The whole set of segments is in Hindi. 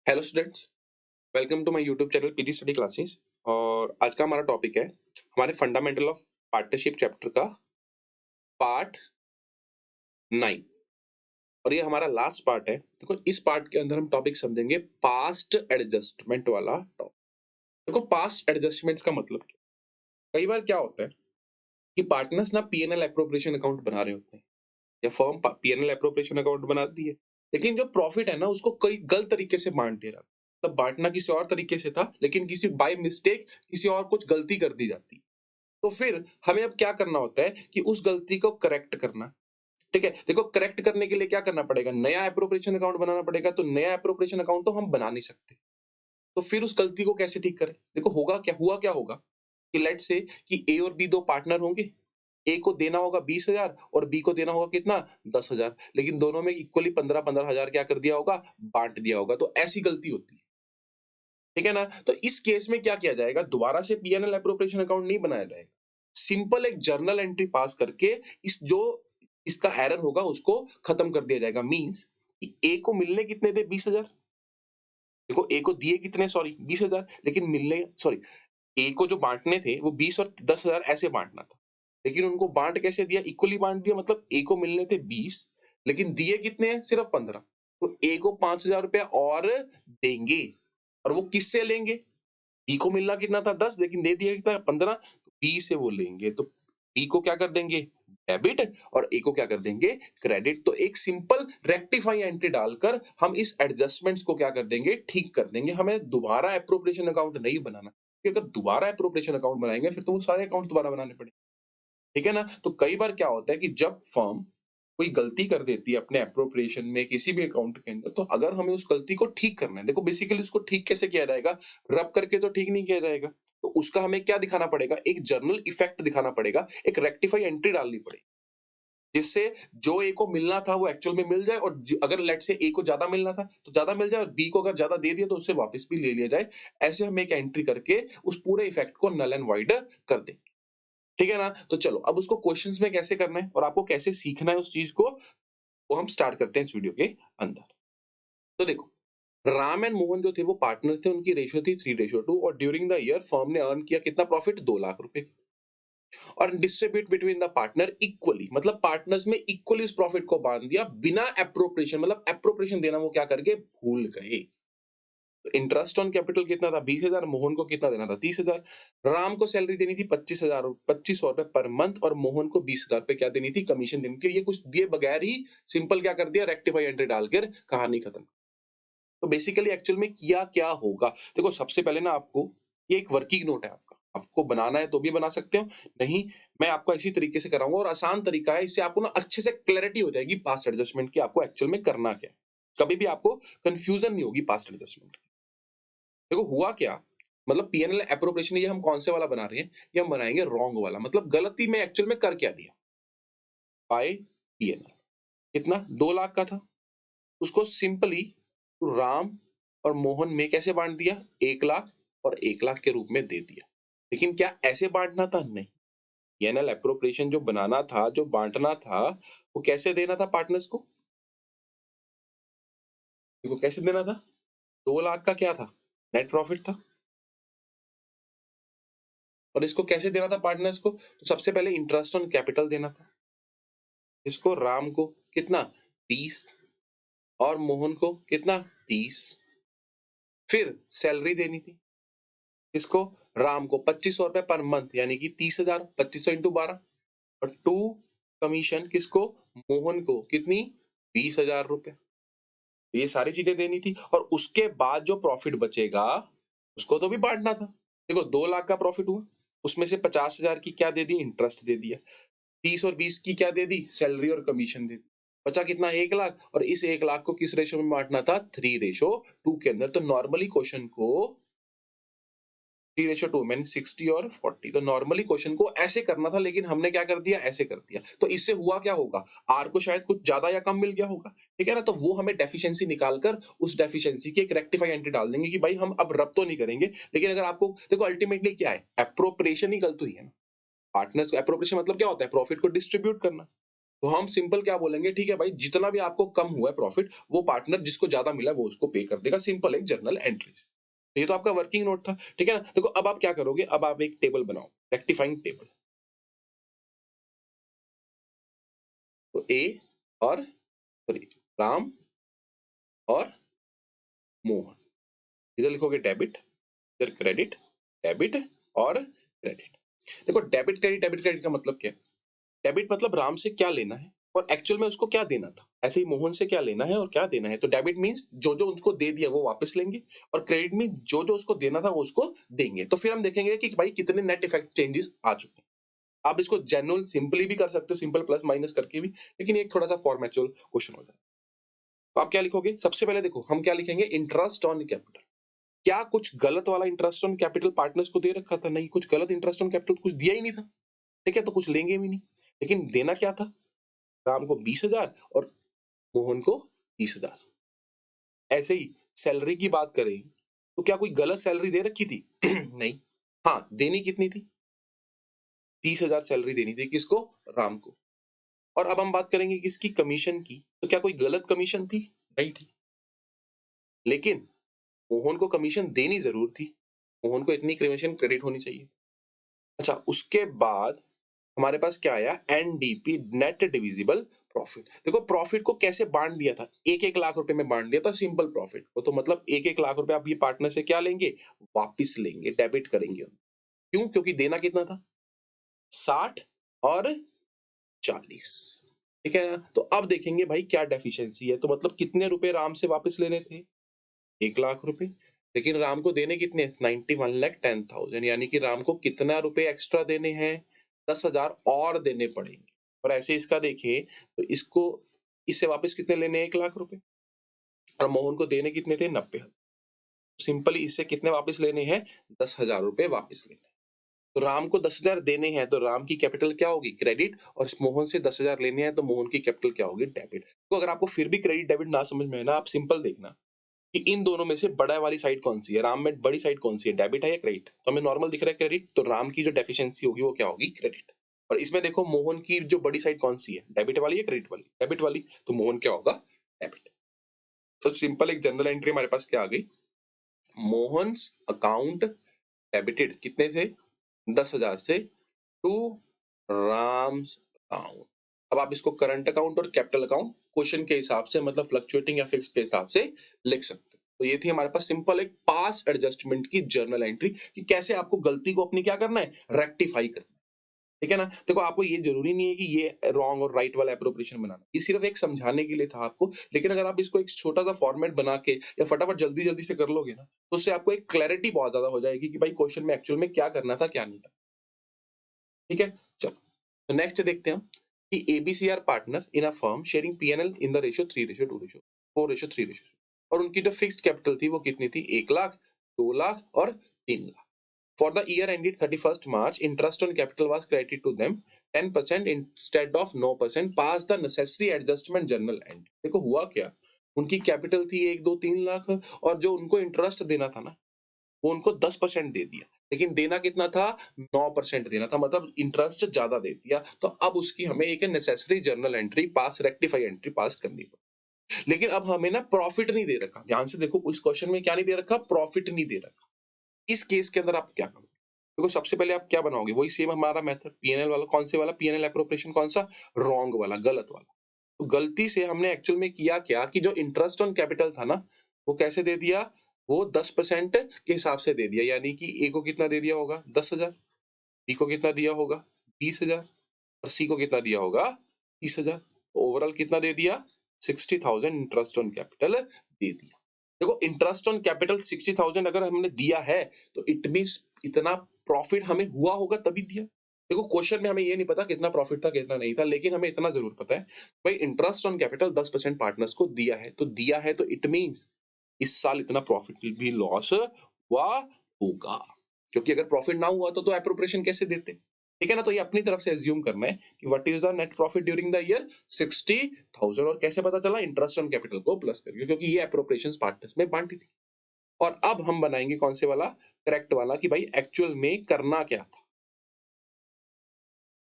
Hello students, welcome to my YouTube channel PT study classes. और आज का हमारा टॉपिक है हमारे फंडामेंटल ऑफ पार्टनरशिप चैप्टर का पार्ट 9। और ये हमारा लास्ट पार्ट है। देखो, इस पार्ट के अंदर हम टॉपिक समझेंगे पास्ट एडजस्टमेंट वाला टॉपिक। देखो, पास्ट एडजस्टमेंट्स का मतलब क्या? कई बार क्या होता है कि पार्टनर्स ना पीएनएल एप्रोप्रिएशन अकाउंट बना रहे होते हैं या फर्म पीएनएल एप्रोप्रिएशन अकाउंट बनाती है, लेकिन जो प्रॉफिट है ना उसको कई गलत तरीके से बांट दे रहा है। तब बांटना किसी और तरीके से था, लेकिन किसी बाय मिस्टेक किसी और कुछ गलती कर दी जाती। तो फिर हमें अब क्या करना होता है कि उस गलती को करेक्ट करना। ठीक है, देखो, करेक्ट करने के लिए क्या करना पड़ेगा? नया एप्रोप्रिएशन अकाउंट बनाना पड़ेगा। तो नया एप्रोप्रिएशन अकाउंट तो हम बना नहीं सकते, तो फिर उस गलती को कैसे ठीक करें? देखो, हुआ क्या होगा कि लेट्स से कि ए और बी दो पार्टनर होंगे। ए को देना होगा 20,000 और बी को देना होगा कितना? 10,000। लेकिन दोनों में इक्वली 15-15 हजार क्या कर दिया होगा? बांट दिया होगा। तो ऐसी गलती होती है, ठीक है ना? तो इस केस में क्या किया जाएगा? दोबारा से पीएनएल एप्रोप्रिएशन अकाउंट नहीं बनाया जाएगा। सिंपल एक जर्नल एंट्री पास करके इस जो इसका एरर होगा उसको खत्म कर दिया जाएगा। मींस कि ए को मिलने कितने थे? 20,000। देखो, ए को दिए कितने? सॉरी 20,000, लेकिन मिलने सॉरी ए को जो बांटने थे वो 20 और 10,000 ऐसे बांटना था। लेकिन उनको बांट कैसे दिया? इक्वली बांट दिया। मतलब ए को मिलने थे 20, लेकिन दिए कितने हैं? सिर्फ 15। तो ए को 5,000 रुपया और देंगे। और वो किससे लेंगे? बी को मिलना कितना था? 10, लेकिन दे दिया कितना? 15। तो बी से वो लेंगे। तो बी को क्या कर देंगे? डेबिट। और ए को क्या कर देंगे? क्रेडिट। तो एक सिंपल रेक्टिफाई एंट्री डालकर हम इस एडजस्टमेंट्स को क्या कर देंगे? ठीक कर देंगे। हमें दोबारा एप्रोप्रिएशन अकाउंट नहीं बनाना, क्योंकि अगर दोबारा एप्रोप्रिएशन अकाउंट बनाएंगे फिर तो वो सारे अकाउंट दोबारा बनाने पड़ेंगे। ठीक है ना? तो कई बार क्या होता है कि जब फर्म कोई गलती कर देती है अपने एप्रोप्रिएशन में किसी भी अकाउंट के अंदर, तो अगर हमें उस गलती को ठीक करना है, देखो बेसिकली उसको ठीक कैसे किया जाएगा? रब करके तो ठीक नहीं किया जाएगा। तो उसका हमें क्या दिखाना पड़ेगा? एक जर्नल इफेक्ट दिखाना पड़ेगा, एक रेक्टिफाई एंट्री डालनी पड़ेगी, जिससे जो ए को मिलना था वो एक्चुअल में मिल जाए। और अगर लेट से ए को ज्यादा मिलना था तो ज्यादा मिल जाए, और बी को अगर ज्यादा दे दिया तो उससे वापस भी ले लिया जाए। ऐसे हम एक एंट्री करके उस पूरे इफेक्ट को नल एंड वाइड कर देंगे। ठीक है ना? तो चलो, अब उसको क्वेश्चंस में कैसे करना है और आपको कैसे सीखना है उस चीज को, वो हम स्टार्ट करते हैं इस वीडियो के अंदर। तो देखो, राम एंड मोहन जो थे वो पार्टनर थे, उनकी रेशियो थी 3:2। और ड्यूरिंग द ईयर फर्म ने अर्न किया कितना प्रॉफिट? 2 लाख रुपए। और distribute between the partner equally, मतलब पार्टनर्स में इक्वली उस प्रॉफिट को बांट दिया बिना एप्रोप्रिएशन, मतलब एप्रोप्रिएशन देना वो क्या करके भूल गए। तो इंटरेस्ट ऑन कैपिटल कितना था? 20,000। मोहन को कितना देना था? 30,000। राम को सैलरी देनी थी 25,000 रुपए पर मंथ, और मोहन को 20,000 रुपए क्या देनी थी? कमीशन देनी थी। ये कुछ दिए बगैर ही सिंपल क्या कर दिया? रेक्टिफाई एंट्री डालकर कहानी खत्म। तो बेसिकली एक्चुअल में किया क्या होगा? देखो, सबसे पहले ना आपको ये एक वर्किंग नोट है, आपको बनाना है तो भी बना सकते हो, नहीं मैं आपको इसी तरीके से कराऊंगा। और आसान तरीका है, इससे आपको ना अच्छे से क्लैरिटी हो जाएगी पास्ट एडजस्टमेंट की, आपको एक्चुअल में करना क्या है। कभी भी आपको कंफ्यूजन नहीं होगी पास्ट एडजस्टमेंट। देखो, हुआ क्या, मतलब पीएनएल एप्रोप्रिएशन ये हम कौन से वाला बना रहे हैं? ये हम बनाएंगे रॉन्ग वाला। मतलब गलती में एक्चुअल में कर क्या दिया? बाय पीएनएल कितना? 2 लाख का था, उसको सिंपली राम और मोहन में कैसे बांट दिया? 1 लाख और 1 लाख के रूप में दे दिया। लेकिन क्या ऐसे बांटना था? नहीं। पीएनएल एप्रोप्रिएशन जो बनाना था, जो बांटना था, वो कैसे देना था पार्टनर्स को? देखो कैसे देना था। 2 लाख का क्या था? नेट प्रॉफिट था। और इसको कैसे देना था पार्टनर्स को? तो सबसे पहले इंटरेस्ट ऑन कैपिटल देना था। इसको राम को कितना? 20। और मोहन को कितना? 30। फिर सैलरी देनी थी। इसको राम को 2500 रुपए पर मंथ, यानी कि 30,000। 2500 इंटू 12। और 2 कमीशन किसको? मोहन को कितनी? 20,000 रुपए। ये सारी चीजें देनी थी। और उसके बाद जो प्रॉफिट बचेगा उसको तो भी बांटना था। देखो, 2 लाख का प्रॉफिट हुआ, उसमें से 50,000 की क्या दे दी? इंटरेस्ट दे दिया। 30 और 20 की क्या दे दी? सैलरी और कमीशन दे दी। बचा कितना? 1 लाख। और इस 1 लाख को किस रेशो में बांटना था? 3:2 के अंदर। तो नॉर्मली क्वेश्चन को 3:2 मीन 60 और 40। तो नॉर्मली क्वेश्चन को ऐसे करना था, लेकिन हमने क्या कर दिया? ऐसे कर दिया। तो इससे हुआ क्या होगा? आर को शायद कुछ ज्यादा या कम मिल गया होगा। ठीक है ना? तो वो हमें डेफिशिएंसी निकालकर उस डेफिशिएंसी की एक रेक्टिफाई एंट्री डाल देंगे कि भाई हम अब रब तो नहीं करेंगे। लेकिन अगर आपको देखो, अल्टीमेटली क्या है? एप्रोप्रिएशन ही गलत हुई है ना। पार्टनर्स को एप्रोप्रिएशन मतलब क्या होता है? प्रॉफिट को डिस्ट्रीब्यूट करना। तो हम सिंपल क्या बोलेंगे, ठीक है भाई, जितना भी आपको कम हुआ है प्रॉफिट, वो पार्टनर जिसको ज्यादा मिला वो उसको पे कर देगा। सिंपल एक जर्नल एंट्री। तो ये तो आपका वर्किंग नोट था, ठीक है ना। देखो अब आप क्या करोगे, अब आप एक टेबल बनाओ, रेक्टिफाइंग टेबल। तो ए और सॉरी राम और मोहन, इधर लिखोगे डेबिट, इधर क्रेडिट, डेबिट और क्रेडिट। देखो डेबिट क्रेडिट, डेबिट क्रेडिट का मतलब क्या है? डेबिट मतलब राम से क्या लेना है और एक्चुअल में उसको क्या देना था, ऐसे ही मोहन से क्या लेना है और क्या देना है। तो डेबिट मींस जो जो उसको दे दिया वो वापस लेंगे, और क्रेडिट मींस जो जो उसको देना था वो उसको देंगे। तो फिर हम देखेंगे कि भाई कितने नेट इफेक्ट चेंजेस आ चुके हैं। आप इसको जेन्युइन सिंपली भी कर सकते हो, सिंपल प्लस माइनस करके भी, लेकिन एक थोड़ा सा फॉर्मेचुअल क्वेश्चन हो जाए। तो आप क्या लिखोगे, सबसे पहले देखो हम क्या लिखेंगे, इंटरेस्ट ऑन कैपिटल। क्या कुछ गलत वाला इंटरेस्ट ऑन कैपिटल पार्टनर्स को दे रखा था? नहीं, कुछ गलत इंटरेस्ट ऑन कैपिटल कुछ दिया ही नहीं था, ठीक है, तो कुछ लेंगे भी नहीं। लेकिन देना क्या था, राम को 20,000 और मोहन को 30,000। ऐसे ही सैलरी की बात करें तो क्या कोई गलत सैलरी दे रखी थी? नहीं। हाँ, देनी कितनी थी? 30,000 सैलरी देनी थी, किसको? राम को। और अब हम बात करेंगे किसकी, कमीशन की। तो क्या कोई गलत कमीशन थी? नहीं थी। लेकिन मोहन को कमीशन देनी जरूर थी, मोहन को इतनी कमीशन क्रेडिट होनी चाहिए। अच्छा, उसके बाद हमारे पास क्या आया, एनडीपी, नेट डिविजिबल प्रॉफिट। देखो प्रॉफिट को कैसे बांट दिया था, 1-1 लाख रुपए में बांट दिया था सिंपल प्रॉफिट को। तो मतलब 1-1 लाख रुपए आप ये पार्टनर से क्या लेंगे, वापिस लेंगे, डेबिट करेंगे। क्यों? क्योंकि देना कितना था, 60 और 40, ठीक है ना। तो अब देखेंगे भाई क्या डेफिशिएंसी है। तो मतलब कितने रुपए राम से वापस लेने थे, 1 लाख रुपए। लेकिन राम को देने कितने, 91,10,000, यानी कि राम को कितना रुपए एक्स्ट्रा देने हैं, 10,000 और देने पड़ेंगे। और ऐसे इसका देखें तो इसको, इससे वापस कितने लेने हैं, 1 लाख रुपए, और मोहन को देने कितने थे, 90,000। सिंपली इससे कितने वापस लेने हैं, 10,000 रुपए वापस लेने हैं। तो राम को 10,000 देने हैं तो राम की कैपिटल क्या होगी, क्रेडिट, और मोहन से 10,000 लेने हैं तो मोहन की कैपिटल क्या होगी, डेबिट। तो अगर आपको फिर भी क्रेडिट डेबिट ना समझ में है ना, आप सिंपल देखना कि इन दोनों में से बड़ा वाली साइड कौन सी है, राम में बड़ी साइड कौन सी है, डेबिट है या क्रेडिट। तो हमें नॉर्मल दिख रहा है क्रेडिट, तो राम की जो डेफिशिएंसी होगी वो क्या होगी, क्रेडिट। और इसमें देखो मोहन की जो बड़ी साइड कौन सी है, डेबिट वाली या क्रेडिट वाली, डेबिट वाली, तो मोहन क्या होगा, डेबिट। तो सिंपल एक जनरल एंट्री हमारे पास क्या आ गई, मोहन्स अकाउंट डेबिटेड कितने से, 10,000 से, टू राम्स अकाउंट। अब आप इसको करंट अकाउंट और कैपिटल अकाउंट क्वेश्चन के हिसाब से, मतलब फ्लक्चुएटिंग या फिक्स्ड के हिसाब से लिख सकते हो। तो ये थी हमारे पास सिंपल एक पास एडजस्टमेंट की जर्नल एंट्री, कि कैसे आपको गलती को अपनी क्या करना है, रेक्टिफाई करना है, ठीक है ना। देखो आपको ये जरूरी नहीं है कि ये रॉन्ग और राइट वाला एप्रोप्रिएशन बनाना, ये सिर्फ एक समझाने के लिए था आपको। लेकिन अगर आप इसको एक छोटा सा फॉर्मेट बना के या फटाफट जल्दी जल्दी से कर लोगे ना, तो उससे आपको एक क्लैरिटी बहुत ज्यादा हो जाएगी कि भाई क्वेश्चन में एक्चुअल में क्या करना था, क्या नहीं था, ठीक है। चलो तो नेक्स्ट देखते हैं हम कि ABC are partner in a firm sharing PNL in the ratio 3:2:4:3, और उनकी जो फिक्स्ड कैपिटल थी वो कितनी थी, 1 लाख, 2 लाख और 3 lakh. For the year ended 31st March, interest on capital was credited to them 10% instead of 9%, pass the necessary adjustment journal end. देखो हुआ क्या, उनकी कैपिटल थी 1, 2, 3 लाख, और जो उनको इंटरेस्ट देना था ना, वो उनको 10% दे दिया, लेकिन देना कितना था, 9% देना था, मतलब इंटरेस्ट ज्यादा दे दिया। तो अब उसकी हमें एक नेसेसरी जर्नल एंट्री पास, रेक्टिफाई एंट्री पास करनी पड़ी। लेकिन अब हमें ना प्रॉफिट नहीं दे रखा, ध्यान से देखो इस क्वेश्चन में क्या नहीं दे रखा, प्रॉफिट नहीं दे रखा। इस केस के अंदर आप क्या करोगे, देखो सबसे पहले आप क्या बनाओगे, वही सेम हमारा मेथड, पीएनएल वाला। कौन से वाला, पीएनएल एप्रोप्रिएशन कौन सा, रॉन्ग वाला, गलत वाला। तो गलती से हमने एक्चुअल में किया क्या, कि जो इंटरेस्ट ऑन कैपिटल था ना, वो कैसे दे दिया, वो 10% के हिसाब से दे दिया। यानी कि ए को कितना दे दिया होगा, 10,000, बी को कितना दिया होगा, 20,000, और सी को कितना दिया होगा, 30,000। ओवरऑल कितना दे दिया, 60,000 इंटरेस्ट ऑन कैपिटल दे दिया। देखो इंटरेस्ट ऑन कैपिटल 60,000 अगर हमने दिया है तो इट मींस इतना प्रॉफिट हमें हुआ होगा तभी दिया। देखो क्वेश्चन में हमें ये नहीं पता कितना प्रॉफिट था कितना नहीं था, लेकिन हमें इतना जरूर पता है भाई इंटरेस्ट ऑन कैपिटल 10% पार्टनर्स को दिया है, तो दिया है तो इट मींस इस साल इतना प्रॉफिट भी लॉस हुआ होगा। क्योंकि अगर प्रॉफिट ना हुआ तो एप्रोप्रिएशन कैसे देते, ठीक है ना। तो ये अपनी तरफ से एज्यूम करना है कि what is the net profit during the year, 60,000। और कैसे पता चला, इंटरेस्ट ऑन कैपिटल को प्लस करके, क्योंकि ये एप्रोप्रिएशंस पार्टनर्स में बांटी थी। और अब हम बनाएंगे कौन से वाला, करेक्ट वाला, कि भाई एक्चुअल में करना क्या था।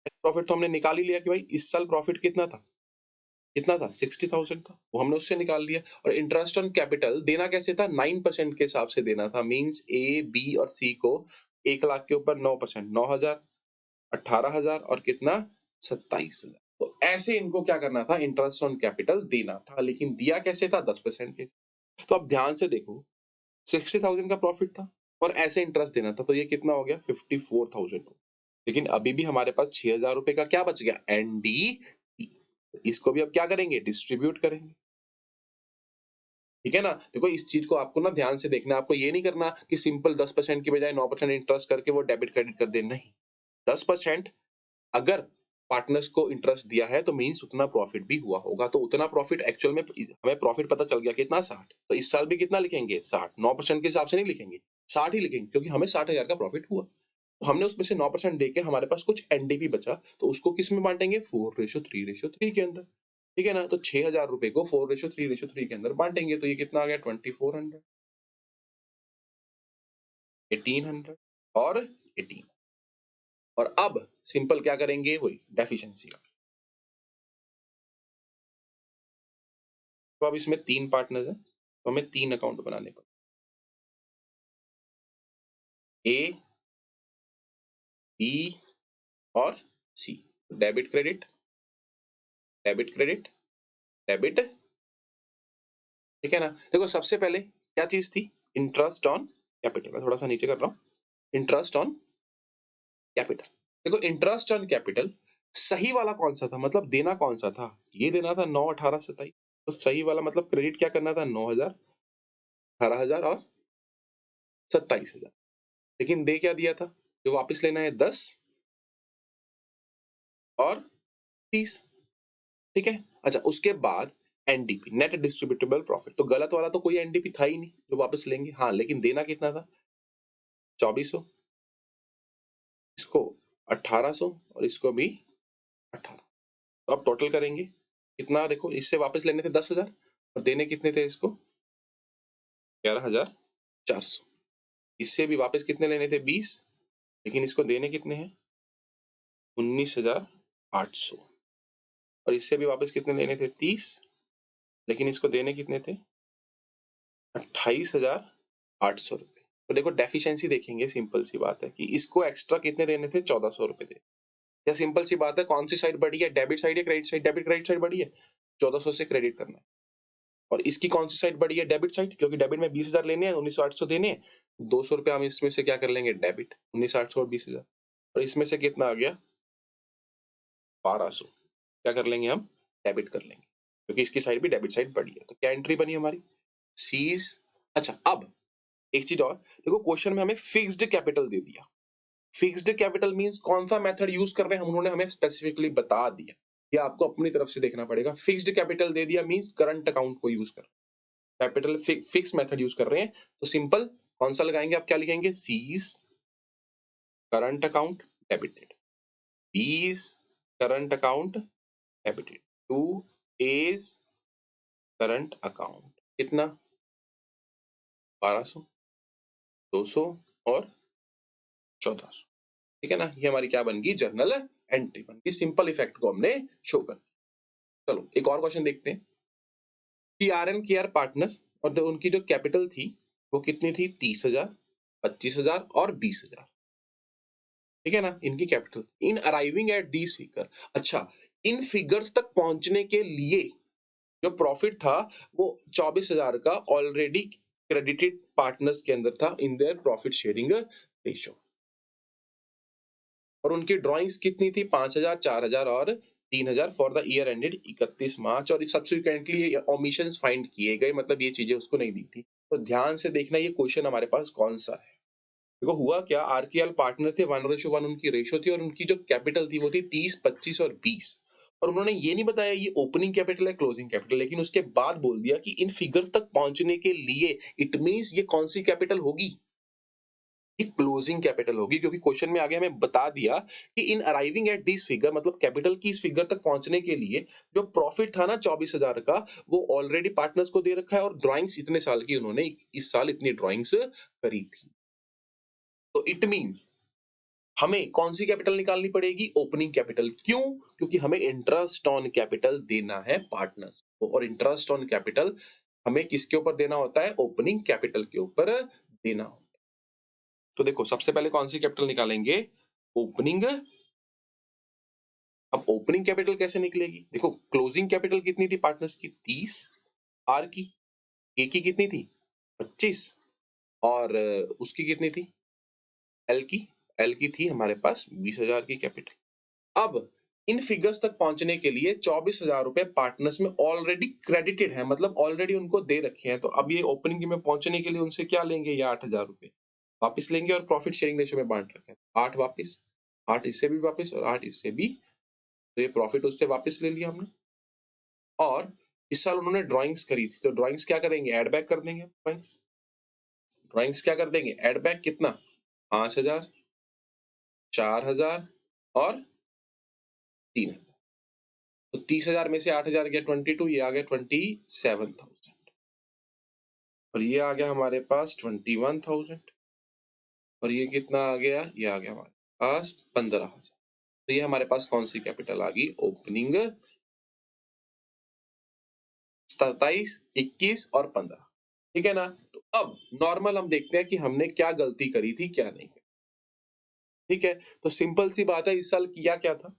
प्रॉफिट तो हमने निकाल ही लिया कि भाई इस साल प्रॉफिट कितना था, 60,000 था, वो हमने उससे निकाल लिया। और इंटरेस्ट ऑन कैपिटल देना कैसे था, 9% के हिसाब से देना था। मींस ए, बी और सी को 1 लाख के ऊपर 9%, 9,000, 18,000 और कितना, 27,000। तो ऐसे इनको क्या करना था, इंटरेस्ट ऑन कैपिटल देना था। लेकिन दिया कैसे था, 10% के। तो अब ध्यान से देखो, 60,000 का प्रॉफिट था और ऐसे इंटरेस्ट देना था, तो ये कितना हो गया, 54,000। लेकिन अभी भी हमारे पास 6,000 रुपए का क्या बच गया, एनडी। इसको भी अब क्या करेंगे, डिस्ट्रीब्यूट करेंगे। ठीक है ना। देखो इस चीज को आपको ना ध्यान से देखना है। आपको ये नहीं करना कि सिंपल 10% की बजाय 9% इंटरेस्ट करके वो डेबिट क्रेडिट कर दे, नहीं। 10% अगर पार्टनर्स को इंटरेस्ट दिया है तो मींस उतना प्रॉफिट भी हुआ होगा। तो उतना प्रॉफिट एक्चुअल में हमें प्रॉफिट पता चल गया कितना, 60। तो इस साल भी कितना लिखेंगे, 60। 9% के हिसाब से नहीं लिखेंगे, 60 ही लिखेंगे, क्योंकि हमें 60,000 का प्रॉफिट हुआ। तो हमने उसमें से 9% देके हमारे पास कुछ एनडीपी बचा, तो उसको किस में बांटेंगे, 4:3:3 के अंदर। ठीक है ना। तो 6,000 रुपए को 4:3:3 के अंदर बांटेंगे, तो ये कितना आ गया, 2,400, 1,800 और 18। और अब सिंपल क्या करेंगे, वही डेफिशिएंसी का। तो अब इसमें 3 पार्टनर्स हैं, तो हमें 3 अकाउंट बनाने पड़े, ए, बी और C. Debit credit, debit credit, debit. ठीक है ना। देखो सबसे पहले क्या चीज थी, इंटरेस्ट ऑन कैपिटल। मैं थोड़ा सा नीचे कर रहा हूँ, इंटरेस्ट ऑन कैपिटल। देखो इंटरेस्ट ऑन कैपिटल सही वाला कौन सा था, मतलब देना कौन सा था, ये देना था 9, 18, 27। तो सही वाला मतलब क्रेडिट क्या करना था, 9,000, 18,000 और 27,000। लेकिन दे क्या दिया था, जो वापस लेना है 10 और 30। ठीक है। अच्छा उसके बाद एनडीपी, नेट डिस्ट्रीब्यूटेबल प्रॉफिट। तो गलत वाला तो कोई एनडीपी था ही नहीं जो वापस लेंगे। हाँ लेकिन देना कितना था, 2,400, इसको 1,800 और इसको भी 18। तो अब टोटल करेंगे कितना, देखो इससे वापस लेने थे 10,000 और देने कितने थे इसको, 11,400। इससे भी वापस कितने लेने थे, 20, लेकिन इसको देने कितने हैं, 19,800। और इससे भी वापस कितने लेने थे, 30, लेकिन इसको देने कितने थे, 28,800 रुपए। तो देखो डेफिशिएंसी देखेंगे, सिंपल सी बात है कि इसको एक्स्ट्रा कितने देने थे, 1,400 रुपए थे। या सिंपल सी बात है, कौन सी साइड बढ़ी है, डेबिट साइड या credit side, debit credit side बढ़ी है, 1,400 से क्रेडिट करना है। और इसकी कौन सी साइड बढ़ी है, डेबिट साइड, क्योंकि डेबिट में 20,000 लेने हैं, 19,800 देने हैं, 200 रुपए हम इसमें से क्या कर लेंगे, डेबिट, 19,800 और 20,000। और इसमें से कितना आ गया, 1,200, क्या कर लेंगे हम, डेबिट कर लेंगे, क्योंकि इसकी साइड भी डेबिट साइड बढ़ी है। तो क्या एंट्री बनी हमारी, सीज। अच्छा अब एक चीज और देखो, क्वेश्चन में हमें फिक्स्ड कैपिटल दे दिया। फिक्स्ड कैपिटल मींस कौन सा मेथड यूज कर रहे हैं, उन्होंने हमें स्पेसिफिकली बता दिया। ये आपको अपनी तरफ से देखना पड़ेगा। फिक्स्ड कैपिटल दे दिया मींस करंट अकाउंट को यूज कर, कैपिटल फिक्स मेथड यूज कर रहे हैं। तो सिंपल कौन सा लगाएंगे, आप क्या लिखेंगे, C's current account debited, B's current account debited, to A's current account, कितना, 1,200, 200 और 1,400। ठीक है ना। ये हमारी क्या बन गई, जर्नल एंट्री बन गई। सिंपल इफेक्ट को हमने शो कर दिया। चलो एक और क्वेश्चन देखते हैं। टीआरएन केआर पार्टनर और उनकी जो कैपिटल थी वो कितनी थी, 30,000, 25,000 और 20,000। ठीक है ना। इनकी capital in arriving at these figure. अच्छा इन फिगर्स तक पहुंचने के लिए जो प्रॉफिट था वो 24,000 का ऑलरेडी क्रेडिटेड पार्टनर्स के अंदर था in their profit sharing ratio. और उनकी ड्राइंग्स कितनी थी, 5,000, 4,000 और 3,000 फॉर द ईयर एंडेड 31 मार्च। और सब्सिक्वेंटली ओमिशंस फाइंड किए गए, मतलब ये चीजें उसको नहीं दी थी। तो ध्यान से देखना ये क्वेश्चन हमारे पास कौन सा है। देखो हुआ क्या, आरकेएल पार्टनर थे, 1:1 उनकी रेशियो थी और उनकी जो कैपिटल थी वो थी 30, 25 और 20। और उन्होंने ये नहीं बताया ये ओपनिंग कैपिटल है क्लोजिंग कैपिटल, लेकिन उसके बाद बोल दिया कि इन फिगर्स तक पहुंचने के लिए, इट मींस ये कौन सी कैपिटल होगी, ये क्लोजिंग कैपिटल होगी। क्योंकि क्वेश्चन में आगे हमें बता दिया कि इन अराइविंग एट दिस फिगर, मतलब कैपिटल की इस फिगर तक पहुंचने के लिए जो प्रॉफिट था ना 24,000 का, वो ऑलरेडी पार्टनर्स को दे रखा है और ड्राइंग्स इतने साल की उन्होंने इस साल इतनी ड्राइंग्स करी थी। तो इट मींस हमें कौन सी कैपिटल निकालनी पड़ेगी? Opening capital. क्यों? क्योंकि हमें इंटरेस्ट ऑन कैपिटल देना है पार्टनर्स को, और इंटरेस्ट ऑन कैपिटल हमें किसके ऊपर देना होता है? ओपनिंग कैपिटल के ऊपर देना होता है। तो देखो, सबसे पहले कौन सी कैपिटल निकालेंगे? ओपनिंग। अब ओपनिंग कैपिटल कैसे निकलेगी? देखो, क्लोजिंग कैपिटल कितनी थी पार्टनर्स की? 30। आर की, ए की कितनी थी? 25। और उसकी कितनी थी? एल की? एल की थी हमारे पास 20,000 की कैपिटल। अब इन फिगर्स तक पहुंचने के लिए 24,000 रुपए पार्टनर्स में ऑलरेडी क्रेडिटेड है, मतलब ऑलरेडी उनको दे रखे हैं। तो अब ये ओपनिंग में पहुंचने के लिए उनसे क्या लेंगे? ये 8,000 रुपए वापिस लेंगे और प्रॉफिट शेयरिंग रेशियो में बांट रखे हैं। 8 वापिस, 8 इससे भी वापिस, और 8 इससे भी। तो ये प्रॉफिट उससे वापस ले लिया हमने। और इस साल उन्होंने ड्राइंग्स करी थी, तो ड्राइंग्स क्या करेंगे? एड बैक कर देंगे। ड्राइंग्स क्या कर देंगे? Add back. कितना? 5,000, 4,000 और 3,000। तो 30,000 में से 8,000 गया 22, ये आ गया 27,000, और ये आ गया हमारे पास 21,000, और ये कितना आ गया? ये आ गया हमारे पास 15,000। तो ये हमारे पास कौन सी कैपिटल आ गई? ओपनिंग 27, 21 और 15। ठीक है ना? तो अब नॉर्मल हम देखते हैं कि हमने क्या गलती करी थी, क्या नहीं करी। ठीक है, तो सिंपल सी बात है, इस साल किया क्या था?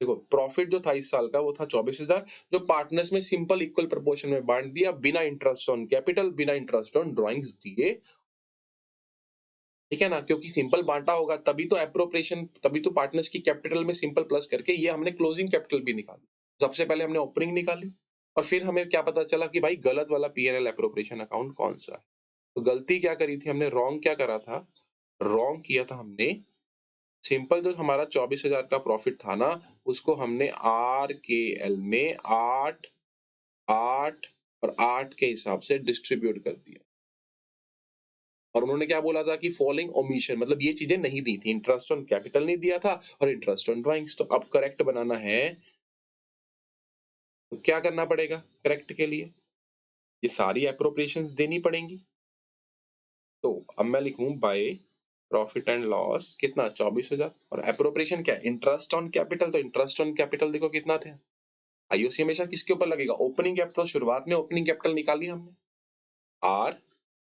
देखो, प्रॉफिट जो था इस साल का वो था 24,000, जो पार्टनर्स में सिंपल इक्वल प्रोपोर्शन में बांट दिया, बिना इंटरेस्ट ऑन कैपिटल, बिना इंटरेस्ट ऑन ड्राइंग्स दिए। ठीक है ना? क्योंकि सिंपल बांटा होगा तभी तो एप्रोप्रिएशन, तभी तो पार्टनर्स की कैपिटल में सिंपल प्लस करके ये हमने क्लोजिंग कैपिटल भी निकाली। सबसे पहले हमने ओपनिंग निकाली, और फिर हमें क्या पता चला कि भाई गलत वाला पीएनएल एप्रोप्रिएशन अकाउंट कौन सा है। तो गलती क्या करी थी हमने? रॉन्ग क्या करा था? रॉन्ग किया था हमने, सिंपल जो हमारा 24,000 का प्रॉफिट था ना, उसको हमने आर के एल में 8, 8 और 8 के हिसाब से डिस्ट्रीब्यूट कर दिया। और उन्होंने क्या बोला था कि फॉलोइंग ओमिशन, मतलब ये चीजें नहीं दी थी। इंटरेस्ट ऑन कैपिटल नहीं दिया था, और इंटरेस्ट ऑन ड्राइंग्स। तो अब करेक्ट बनाना है तो क्या करना पड़ेगा? करेक्ट के लिए ये सारी एप्रोप्रिएशंस देनी पड़ेंगी। तो अब मैं लिखूं बाय प्रॉफिट एंड लॉस कितना? 24,000। और एप्रोप्रिएशन क्या है? Interest on capital. तो इंटरेस्ट ऑन कैपिटल देखो कितना थे? आईओसी हमेशा किसके ऊपर लगेगा? Opening capital. शुरुआत में ओपनिंग कैपिटल निकाली हमने, आर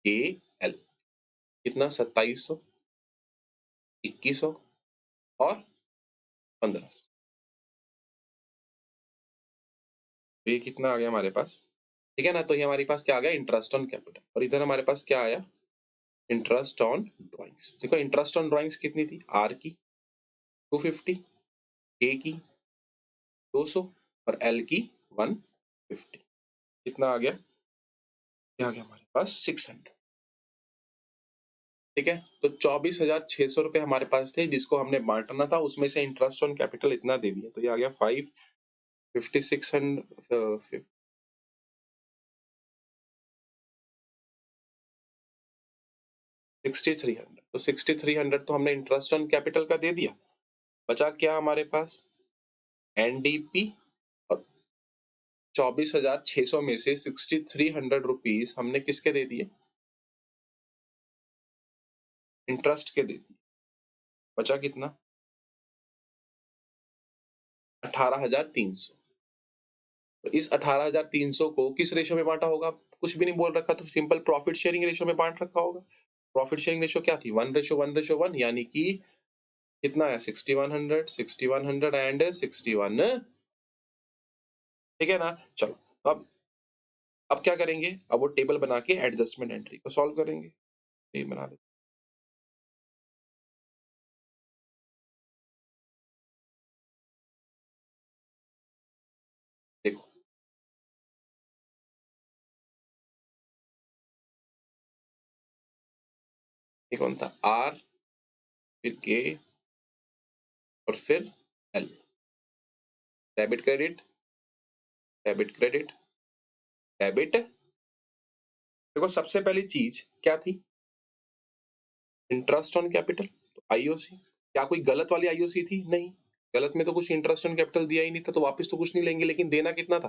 ए एल। कितना? 2700, 2100 और 1500। तो ये कितना आ गया हमारे पास? ठीक है ना? तो ये हमारे पास क्या आ गया? Interest on capital. और इधर हमारे पास क्या आया? Interest on drawings. देखो, इंटरेस्ट ऑन ड्राइंग्स कितनी थी? आर की 250, ए की 200 और एल की 150। कितना आ गया? ये आ गया हमारे पास 600। ठीक है, तो 24,600 रुपए हमारे पास थे जिसको हमने बांटना था, उसमें से इंटरेस्ट ऑन कैपिटल इतना दे दिया। तो ये आ गया 55600, 6,300। तो 6,300 तो हमने इंटरेस्ट ऑन कैपिटल का दे दिया। बचा क्या हमारे पास? एनडीपी। और 24,600 में से 6,300 रुपीज हमने किसके दे दिए? इंटरेस्ट के दे दिए। बचा कितना? 18,300। तो इस 18,300 को किस रेशो में बांटा होगा? कुछ भी नहीं बोल रखा, तो सिंपल प्रॉफिट शेयरिंग रेशो में बांट रखा होगा। प्रॉफिट शेयरिंग रेशो क्या थी? 1:1:1, यानी कि कितना है? 6,100, 6,100 एंड 61। ठीक है ना? चलो, अब क्या करेंगे? अब वो टेबल बना के एडजस्टमेंट एंट्री को सॉल्व करेंगे। ये बना दे। देखो, ये कौन था? आर, फिर के, और फिर L. Debit credit, debit credit, debit. देखो, सबसे पहली चीज क्या थी? Interest on capital. तो आईओसी, क्या कोई गलत वाली आईओसी थी? नहीं, गलत में तो कुछ इंटरेस्ट ऑन कैपिटल दिया ही नहीं था, तो वापस तो कुछ नहीं लेंगे। लेकिन देना कितना था?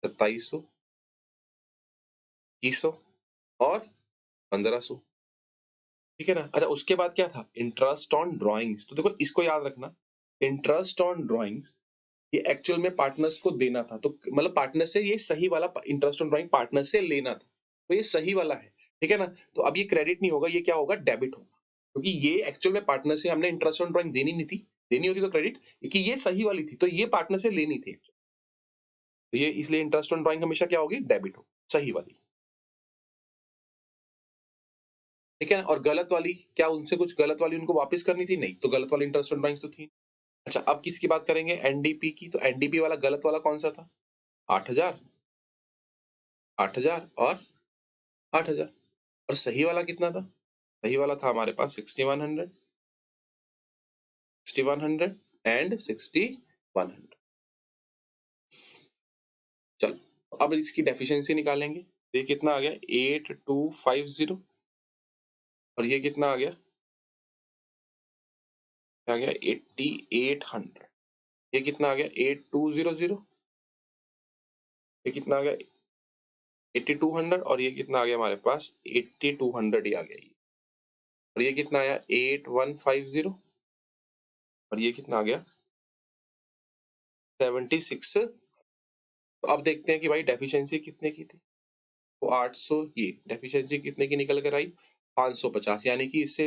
2700, 2100 और 1500। ठीक है ना। अच्छा, उसके बाद क्या था, इंटरेस्ट ऑन ड्रॉइंग्स। तो देखो इसको याद रखना, इंटरेस्ट ऑन ड्रॉइंग्स ये एक्चुअल में पार्टनर्स को देना था, तो मतलब पार्टनर से ये सही वाला इंटरेस्ट ऑन ड्रॉइंग पार्टनर से लेना था, तो ये सही वाला है, ठीक है ना। तो अब ये क्रेडिट नहीं होगा, ये क्या होगा, डेबिट होगा, क्योंकि ये एक्चुअल में पार्टनर से हमने इंटरेस्ट ऑन ड्रॉइंग देनी नहीं थी, देनी होती तो क्रेडिट, क्योंकि ये सही वाली थी तो ये पार्टनर से लेनी थी, तो ये इसलिए इंटरेस्ट ऑन ड्रॉइंग हमेशा क्या होगी, डेबिट हो, सही वाली, ठीक है ना। और गलत वाली क्या, उनसे कुछ गलत वाली उनको वापस करनी थी, नहीं, तो गलत वाली इंटरेस्ट ऑन ड्रॉइंग्स तो थी। अच्छा, अब किसकी बात करेंगे, एनडीपी की। तो एनडीपी वाला गलत वाला कौन सा था, 8,000, 8,000 और 8,000, और सही वाला कितना था, सही वाला था हमारे पास 6,100, 6,100 एंड 6,100। चलो अब इसकी डेफिशिएंसी निकालेंगे, तो ये कितना आ गया, 8,250, और ये कितना आ गया, आ गया 8,800, ये कितना आ गया 8,200, ये कितना आ गया 8,200, और ये कितना आ गया हमारे पास 8,200 ही आ गया ये, और ये कितना आया 8,150, और ये कितना आ गया 76। तो अब देखते हैं कि भाई डेफिशिएंसी कितने की थी, तो 800, ये डेफिशिएंसी कितने की निकल कर आई, 550, यानी कि इससे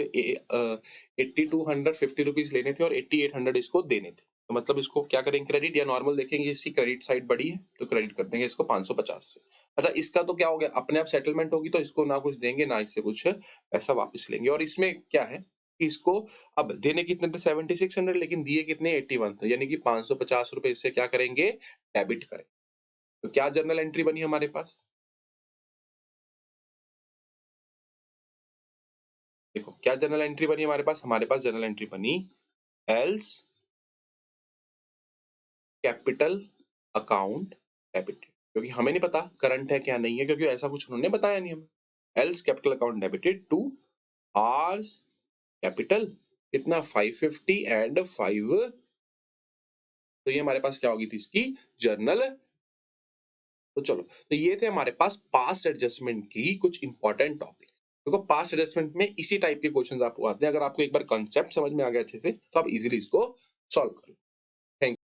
8,250 रुपीज लेने थे और 8,800 इसको देने थे, तो मतलब इसको क्या करेंगे, क्रेडिट, या नॉर्मल देखेंगे इसकी क्रेडिट साइड बड़ी है तो क्रेडिट कर देंगे इसको 550 से। अच्छा, इसका तो क्या हो गया, अपने आप सेटलमेंट होगी, तो इसको ना कुछ देंगे ना इससे कुछ पैसा वापस लेंगे, और इसमें क्या है कि इसको अब देने कितने थे 7,600, लेकिन दिए कितने 81 थे, यानी कि 550 रुपए इससे क्या करेंगे, डेबिट करें। तो क्या जर्नल एंट्री बनी हमारे पास, देखो क्या जर्नल एंट्री बनी हमारे पास जर्नल एंट्री बनी, एल्स कैपिटल अकाउंट डेबिटेड, क्योंकि हमें नहीं पता करंट है क्या नहीं है, क्योंकि ऐसा कुछ उन्होंने बताया नहीं हमें। L's capital account debited to R's capital, कितना 550 एंड 5, तो ये हमारे पास क्या होगी थी इसकी जर्नल। तो चलो, तो ये थे हमारे पास पास्ट एडजस्टमेंट की कुछ इंपॉर्टेंट टॉपिक्स। देखो पास्ट एडजस्टमेंट में इसी टाइप के क्वेश्चंस आपको आते हैं, अगर आपको एक बार कंसेप्ट समझ में आ गया अच्छे से तो आप इजीली इसको सॉल्व कर लो। थैंक